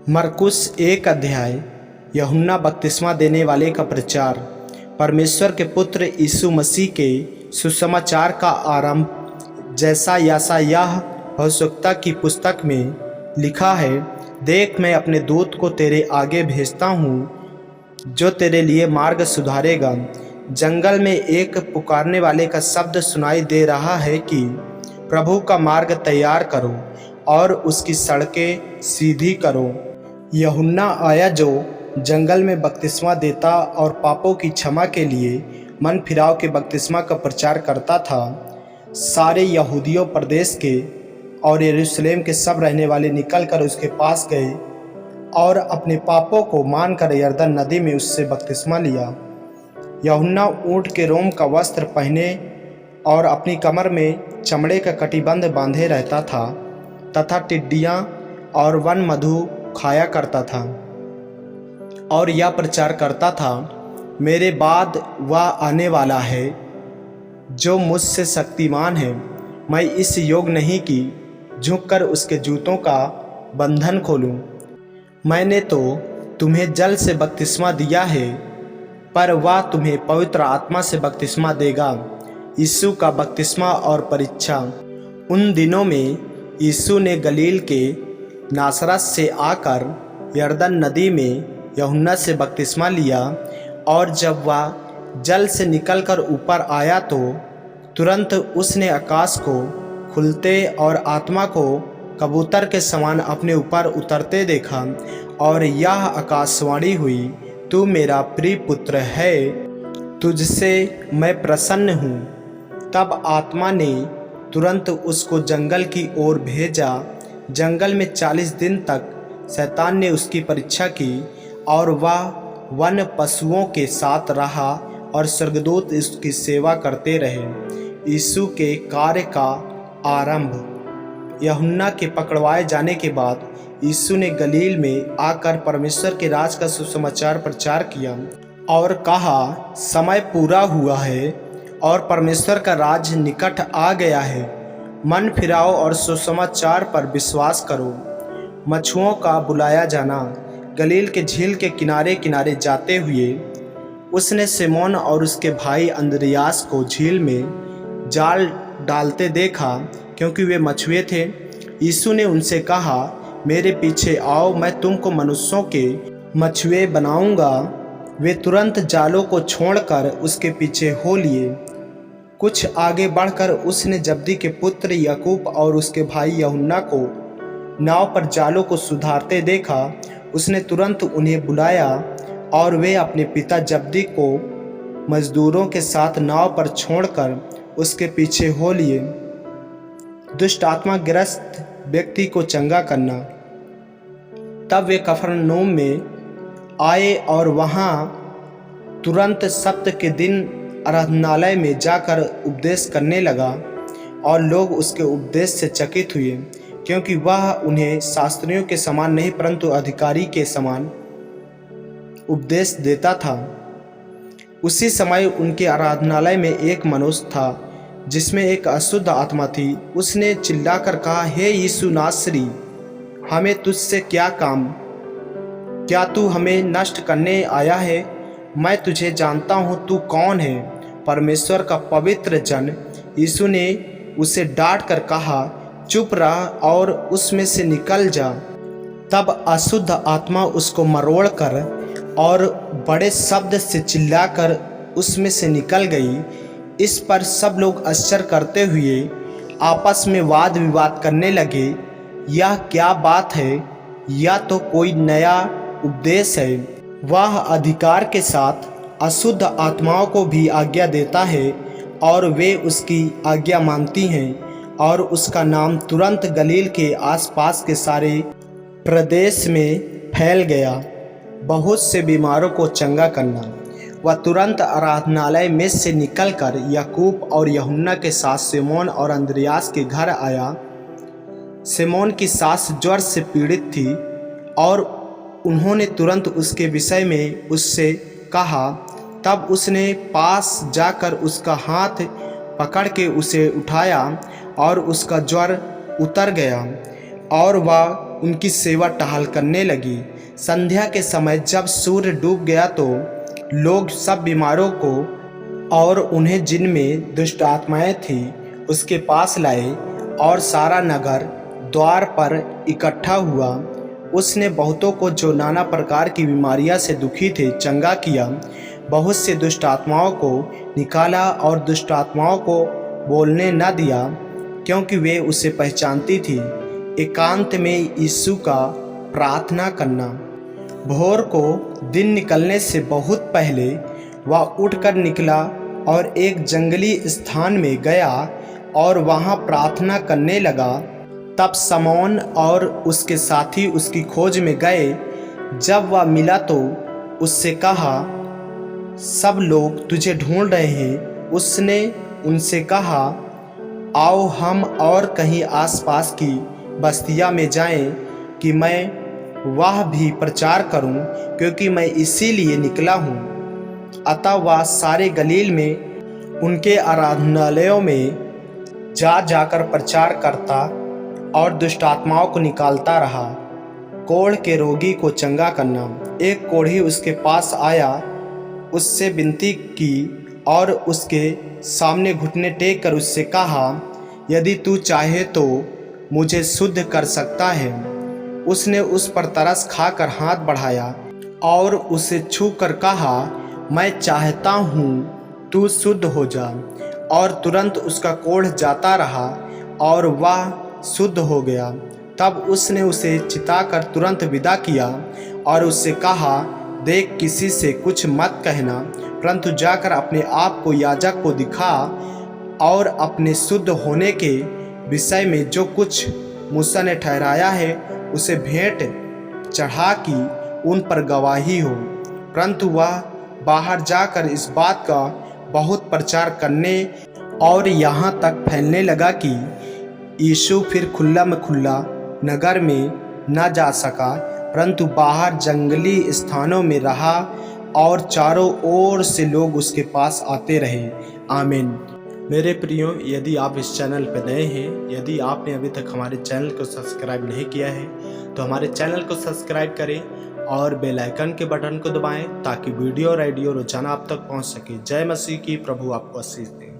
मरकुस 1 अध्याय। यूहन्ना बपतिस्मा देने वाले का प्रचार। परमेश्वर के पुत्र यीशु मसीह के सुसमाचार का आरंभ। जैसा यशायाह भविष्यवक्ता की पुस्तक में लिखा है, देख मैं अपने दूत को तेरे आगे भेजता हूँ जो तेरे लिए मार्ग सुधारेगा। जंगल में एक पुकारने वाले का शब्द सुनाई दे रहा है कि प्रभु का मार्ग तैयार करो और उसकी सड़कें सीधी करो। यूहन्ना आया जो जंगल में बपतिस्मा देता और पापों की क्षमा के लिए मन फिराव के बपतिस्मा का प्रचार करता था। सारे यहूदियों प्रदेश के और यरूशलेम के सब रहने वाले निकलकर उसके पास गए और अपने पापों को मानकर यरदन नदी में उससे बपतिस्मा लिया। यूहन्ना ऊँट के रोम का वस्त्र पहने और अपनी कमर में चमड़े का कटिबंध बांधे रहता था तथा टिड्डियाँ और वन मधु खाया करता था और यह प्रचार करता था, मेरे बाद वह आने वाला है जो मुझसे शक्तिमान है। मैं इस योग नहीं कि झुककर उसके जूतों का बंधन खोलूं। मैंने तो तुम्हें जल से बपतिस्मा दिया है, पर वह तुम्हें पवित्र आत्मा से बपतिस्मा देगा। यीशु का बपतिस्मा और परीक्षा। उन दिनों में यीशु ने गलील के नासरत से आकर यरदन नदी में यूहन्ना से बपतिस्मा लिया, और जब वह जल से निकलकर ऊपर आया तो तुरंत उसने आकाश को खुलते और आत्मा को कबूतर के समान अपने ऊपर उतरते देखा, और यह आकाशवाणी हुई, तू मेरा प्रिय पुत्र है, तुझसे मैं प्रसन्न हूँ। तब आत्मा ने तुरंत उसको जंगल की ओर भेजा। जंगल में 40 दिन तक शैतान ने उसकी परीक्षा की, और वह वन पशुओं के साथ रहा और स्वर्गदूत उसकी सेवा करते रहे। यीशु के कार्य का आरंभ। यूहन्ना के पकड़वाए जाने के बाद यीशु ने गलील में आकर परमेश्वर के राज का सुसमाचार प्रचार किया और कहा, समय पूरा हुआ है और परमेश्वर का राज निकट आ गया है। मन फिराओ और सुसमाचार पर विश्वास करो। मछुओं का बुलाया जाना। गलील के झील के किनारे किनारे जाते हुए उसने सिमोन और उसके भाई अंद्रियास को झील में जाल डालते देखा, क्योंकि वे मछुए थे। यीशु ने उनसे कहा, मेरे पीछे आओ, मैं तुमको मनुष्यों के मछुए बनाऊंगा। वे तुरंत जालों को छोड़कर उसके पीछे हो लिए। कुछ आगे बढ़कर उसने जब्दी के पुत्र याकूब और उसके भाई यूहन्ना को नाव पर जालों को सुधारते देखा। उसने तुरंत उन्हें बुलाया और वे अपने पिता जब्दी को मजदूरों के साथ नाव पर छोड़कर उसके पीछे हो लिए। दुष्ट आत्मा ग्रस्त व्यक्ति को चंगा करना। तब वे कफरनहूम में आए और वहाँ तुरंत सप्त के दिन आराधनालय में जाकर उपदेश करने लगा, और लोग उसके उपदेश से चकित हुए, क्योंकि वह उन्हें शास्त्रियों के समान नहीं परंतु अधिकारी के समान उपदेश देता था। उसी समय उनके आराधनालय में एक मनुष्य था जिसमें एक अशुद्ध आत्मा थी। उसने चिल्लाकर कहा, हे यीशु नासरी, हमें तुझसे क्या काम? क्या तू हमें नष्ट करने आया है? मैं तुझे जानता हूँ, तू कौन है, परमेश्वर का पवित्र जन। यीशु ने उसे डांट कर कहा, चुप रह और उसमें से निकल जा। तब अशुद्ध आत्मा उसको मरोड़कर और बड़े शब्द से चिल्लाकर उसमें से निकल गई। इस पर सब लोग आश्चर्य करते हुए आपस में वाद विवाद करने लगे, यह क्या बात है? या तो कोई नया उपदेश है। वह अधिकार के साथ अशुद्ध आत्माओं को भी आज्ञा देता है और वे उसकी आज्ञा मानती हैं, और उसका नाम तुरंत गलील के आसपास के सारे प्रदेश में फैल गया। बहुत से बीमारों को चंगा करना। वह तुरंत आराधनालय में से निकलकर याकूब और यूहन्ना के साथ सिमोन और अंद्रियास के घर आया। सिमोन की सास ज्वर से पीड़ित थी, और उन्होंने तुरंत उसके विषय में उससे कहा। तब उसने पास जाकर उसका हाथ पकड़ के उसे उठाया और उसका ज्वर उतर गया और वह उनकी सेवा टहल करने लगी। संध्या के समय जब सूर्य डूब गया तो लोग सब बीमारों को और उन्हें जिनमें दुष्ट आत्माएं थी उसके पास लाए और सारा नगर द्वार पर इकट्ठा हुआ। उसने बहुतों को जो नाना प्रकार की बीमारियां से दुखी थे चंगा किया। बहुत से दुष्ट आत्माओं को निकाला और दुष्ट आत्माओं को बोलने न दिया, क्योंकि वे उसे पहचानती थी। एकांत में यीशु का प्रार्थना करना। भोर को दिन निकलने से बहुत पहले वह उठकर निकला और एक जंगली स्थान में गया और वहां प्रार्थना करने लगा। तब समौन और उसके साथी उसकी खोज में गए। जब वह मिला तो उससे कहा, सब लोग तुझे ढूंढ रहे हैं। उसने उनसे कहा, आओ हम और कहीं आसपास की बस्तियां में जाएं कि मैं वह भी प्रचार करूं, क्योंकि मैं इसीलिए निकला हूं। अतः वह सारे गलील में उनके आराधनालयों में जाकर प्रचार करता और दुष्ट आत्माओं को निकालता रहा। कोढ़ के रोगी को चंगा करना। एक कोढ़ी उसके पास आया, उससे विनती की और उसके सामने घुटने टेक कर उससे कहा, यदि तू चाहे तो मुझे शुद्ध कर सकता है। उसने उस पर तरस खाकर हाथ बढ़ाया और उसे छू कर कहा, मैं चाहता हूँ तू शुद्ध हो जा। और तुरंत उसका कोढ़ जाता रहा और वह शुद्ध हो गया। तब उसने उसे चिताकर तुरंत विदा किया और उससे कहा, देख, किसी से कुछ मत कहना, परंतु जाकर अपने आप को याजक को दिखा और अपने शुद्ध होने के विषय में जो कुछ मूसा ने ठहराया है उसे भेंट चढ़ा कि उन पर गवाही हो। परंतु वह बाहर जाकर इस बात का बहुत प्रचार करने और यहाँ तक फैलने लगा कि यीशु फिर खुला में खुला नगर में न जा सका, परंतु बाहर जंगली स्थानों में रहा और चारों ओर से लोग उसके पास आते रहे। आमीन। मेरे प्रियो, यदि आप इस चैनल पर नए हैं, यदि आपने अभी तक हमारे चैनल को सब्सक्राइब नहीं किया है तो हमारे चैनल को सब्सक्राइब करें और बेल आइकन के बटन को दबाएं ताकि वीडियो रोजाना आप तक पहुंच सके। जय मसीह की। प्रभु आपको आशीष दे।